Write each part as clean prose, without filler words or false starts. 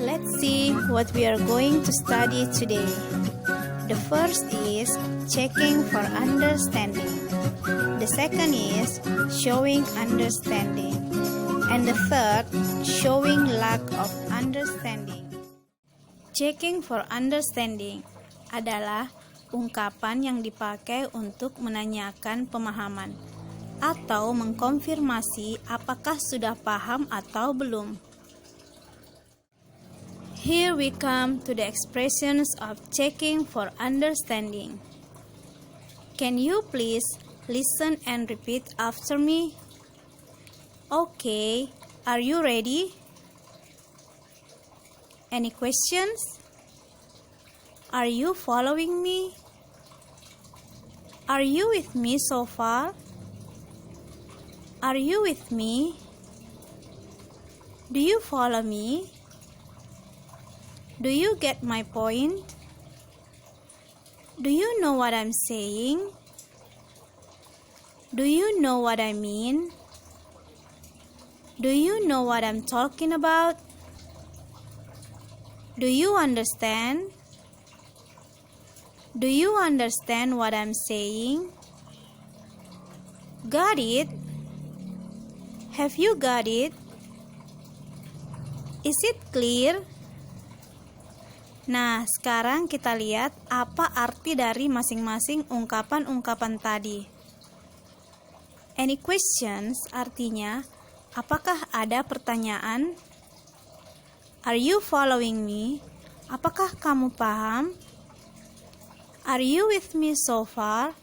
Let's see what we are going to study today. The first is checking for understanding. The second is showing understanding. And the third, showing lack of understanding. Checking for understanding adalah ungkapan yang dipakai untuk menanyakan pemahaman atau mengkonfirmasi apakah sudah paham atau belum. Here we come to the expressions of checking for understanding. Can you please listen and repeat after me? Okay, are you ready? Any questions? Are you following me? Are you with me so far? Are you with me? Do you follow me? Do you get my point? Do you know what I'm saying? Do you know what I mean? Do you know what I'm talking about? Do you understand? Do you understand what I'm saying? Got it? Have you got it? Is it clear? Nah, sekarang kita lihat apa arti dari masing-masing ungkapan-ungkapan tadi. Any questions artinya, apakah ada pertanyaan? Are you following me? Apakah kamu paham? Are you with me so far?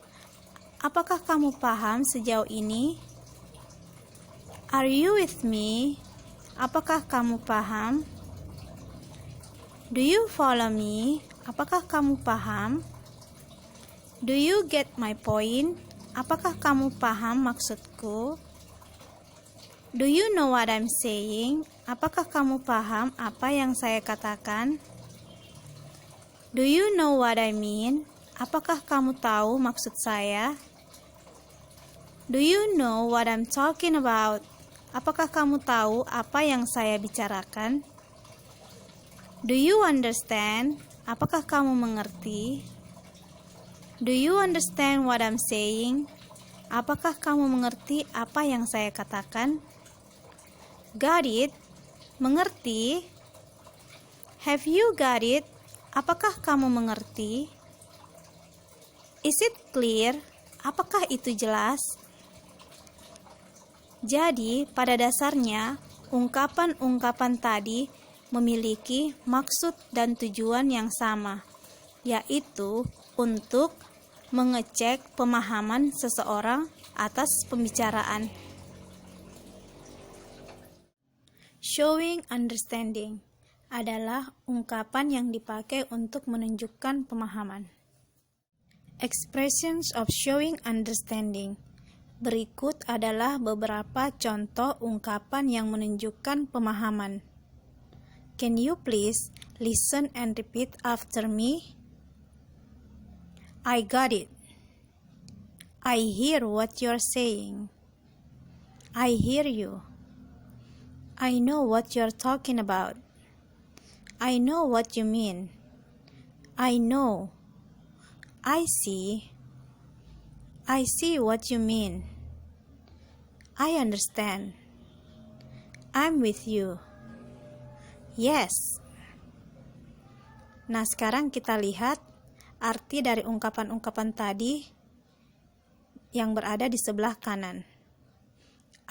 Apakah kamu paham sejauh ini? Are you with me? Apakah kamu paham? Do you follow me? Apakah kamu paham? Do you get my point? Apakah kamu paham maksudku? Do you know what I'm saying? Apakah kamu paham apa yang saya katakan? Do you know what I mean? Apakah kamu tahu maksud saya? Do you know what I'm talking about? Apakah kamu tahu apa yang saya bicarakan? Do you understand? Apakah kamu mengerti? Do you understand what I'm saying? Apakah kamu mengerti apa yang saya katakan? Got it? Mengerti? Have you got it? Apakah kamu mengerti? Is it clear? Apakah itu jelas? Jadi, pada dasarnya, ungkapan-ungkapan tadi memiliki maksud dan tujuan yang sama, yaitu untuk mengecek pemahaman seseorang atas pembicaraan. Showing understanding adalah ungkapan yang dipakai untuk menunjukkan pemahaman. Expressions of showing understanding. Berikut adalah beberapa contoh ungkapan yang menunjukkan pemahaman. Can you please listen and repeat after me? I got it. I hear what you're saying. I hear you. I know what you're talking about. I know what you mean. I know. I see. I see what you mean. I understand. I'm with you. Yes. Nah, sekarang kita lihat arti dari ungkapan-ungkapan tadi yang berada di sebelah kanan.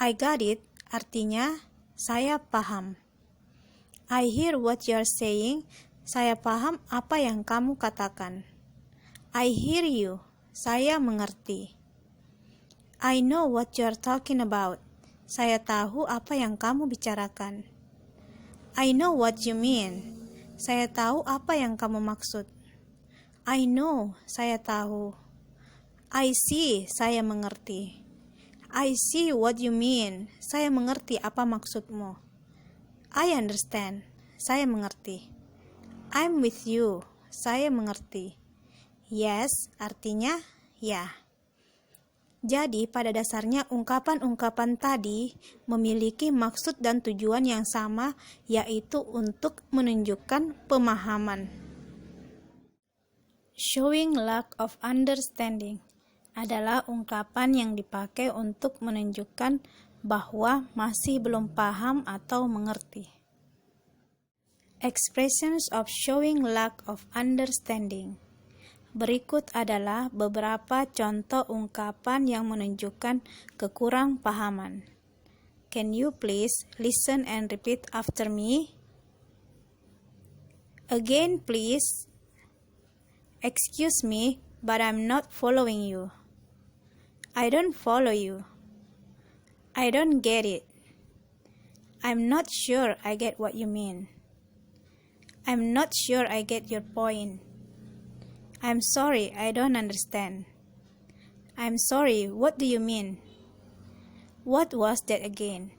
I got it artinya saya paham. I hear what you're saying, saya paham apa yang kamu katakan. I hear you, saya mengerti. I know what you're talking about, saya tahu apa yang kamu bicarakan. I know what you mean. Saya tahu apa yang kamu maksud. I know, saya tahu. I see, saya mengerti. I see what you mean. Saya mengerti apa maksudmu. I understand, saya mengerti. I'm with you, saya mengerti. Yes, artinya ya. Jadi, pada dasarnya ungkapan-ungkapan tadi memiliki maksud dan tujuan yang sama, yaitu untuk menunjukkan pemahaman. Showing lack of understanding adalah ungkapan yang dipakai untuk menunjukkan bahwa masih belum paham atau mengerti. Expressions of showing lack of understanding. Berikut adalah beberapa contoh ungkapan yang menunjukkan kekurang pahaman. Can you please listen and repeat after me? Again, please. Excuse me, but I'm not following you. I don't follow you. I don't get it. I'm not sure I get what you mean. I'm not sure I get your point. I'm sorry, I don't understand. I'm sorry, what do you mean? What was that again?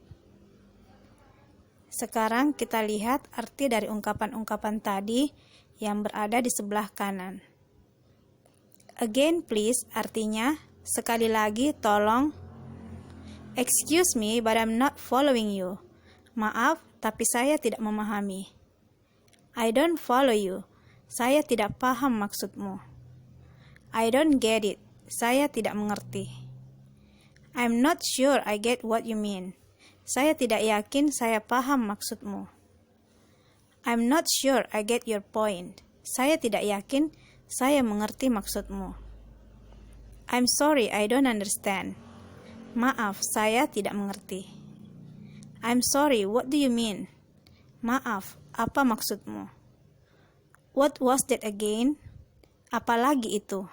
Sekarang kita lihat arti dari ungkapan-ungkapan tadi yang berada di sebelah kanan. Again, please, artinya sekali lagi, tolong. Excuse me, but I'm not following you. Maaf, tapi saya tidak memahami. I don't follow you. Saya tidak paham maksudmu. I don't get it. Saya tidak mengerti. I'm not sure I get what you mean. Saya tidak yakin saya paham maksudmu. I'm not sure I get your point. Saya tidak yakin saya mengerti maksudmu. I'm sorry, I don't understand. Maaf, saya tidak mengerti. I'm sorry, what do you mean? Maaf, apa maksudmu? What was that again? Apalagi itu?